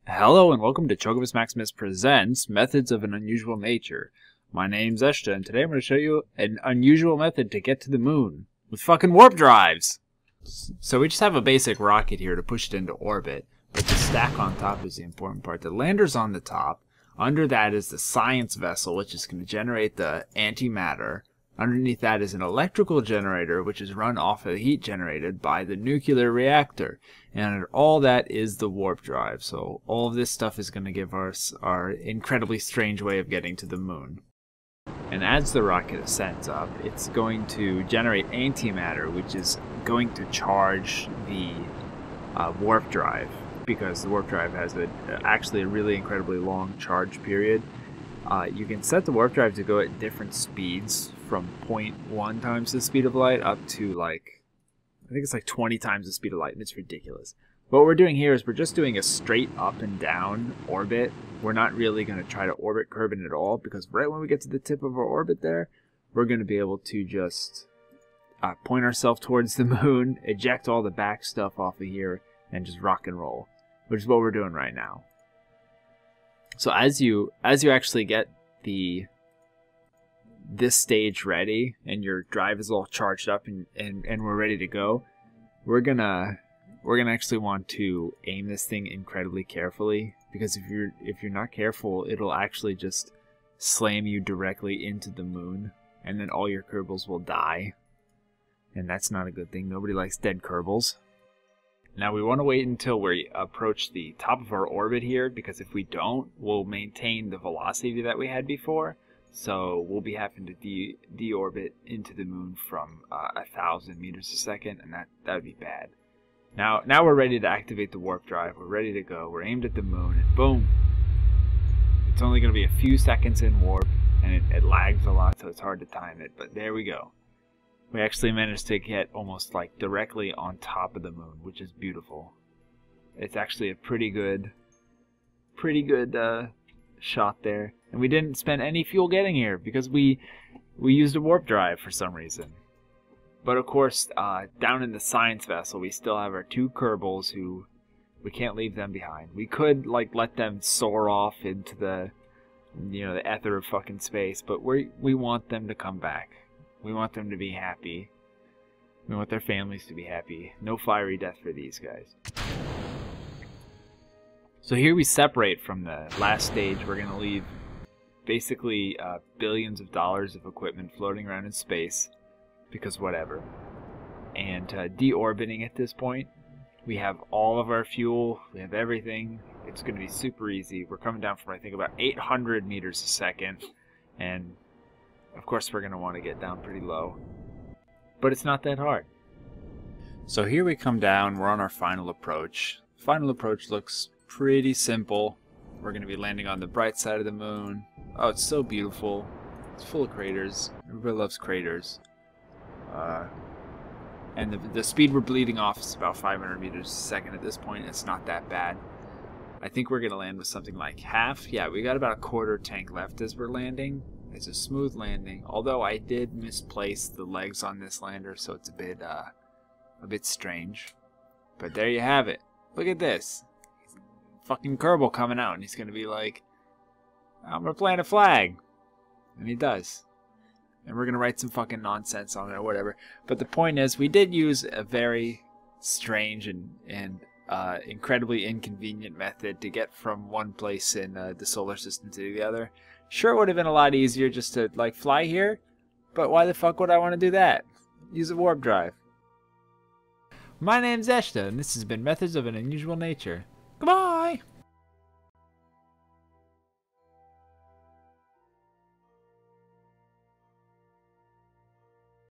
Hello and welcome to Chocobus Maximus Presents Methods of an Unusual Nature. My name's Echdah, and today I'm going to show you an unusual method to get to the moon with fucking warp drives. So we just have a basic rocket here to push it into orbit, but the stack on top is the important part. The lander's on the top. Under that is the science vessel, which is going to generate the antimatter. Underneath that is an electrical generator, which is run off of the heat generated by the nuclear reactor. And under all that is the warp drive. So all of this stuff is going to give us our incredibly strange way of getting to the moon. And as the rocket ascends up, it's going to generate antimatter, which is going to charge the warp drive, because the warp drive has actually a really incredibly long charge period. You can set the warp drive to go at different speeds, from 0.1 times the speed of light up to I think it's like 20 times the speed of light, and it's ridiculous. What we're doing here is we're just doing a straight up and down orbit. We're not really going to try to orbit Kerbal at all, because right when we get to the tip of our orbit there, we're going to be able to just point ourselves towards the moon, eject all the back stuff off of here, and just rock and roll, which is what we're doing right now. So as you actually get this stage ready and your drive is all charged up and we're ready to go, we're gonna actually want to aim this thing incredibly carefully, because if you're not careful, it'll actually just slam you directly into the moon, and then all your Kerbals will die, and that's not a good thing. Nobody likes dead Kerbals. Now we want to wait until we approach the top of our orbit here, because if we don't, we'll maintain the velocity that we had before. So we'll be having to deorbit into the moon from 1,000 meters a second, and that would be bad. Now we're ready to activate the warp drive. We're ready to go. We're aimed at the moon, and boom! It's only going to be a few seconds in warp, and it lags a lot, so it's hard to time it. But there we go. We actually managed to get almost like directly on top of the moon, which is beautiful. It's actually a pretty good shot there. And we didn't spend any fuel getting here, because we used a warp drive for some reason. But of course, down in the science vessel, we still have our two Kerbals who we can't leave them behind. We could let them soar off into the the ether of fucking space, but we want them to come back. We want them to be happy. We want their families to be happy. No fiery death for these guys. So here we separate from the last stage. We're going to leave basically billions of dollars of equipment floating around in space, because whatever. And deorbiting at this point, we have all of our fuel, we have everything. It's going to be super easy. We're coming down from, I think, about 800 meters a second, and of course we're going to want to get down pretty low, but it's not that hard. So here we come down, we're on our final approach. Final approach looks pretty simple. We're going to be landing on the bright side of the moon. Oh, it's so beautiful. It's full of craters. Everybody loves craters. And the speed we're bleeding off is about 500 meters a second at this point. It's not that bad. I think we're going to land with something like half. Yeah, we got about a quarter tank left as we're landing. It's a smooth landing, although I did misplace the legs on this lander, so it's a bit strange. But there you have it. Look at this. Fucking Kerbal coming out, and he's gonna be like, I'm gonna plant a flag. And he does. And we're gonna write some fucking nonsense on it or whatever. But the point is, we did use a very strange and incredibly inconvenient method to get from one place in the solar system to the other. Sure, it would have been a lot easier just to fly here, but why the fuck would I want to do that? Use a warp drive. My name's Echdah, and this has been Methods of an Unusual Nature.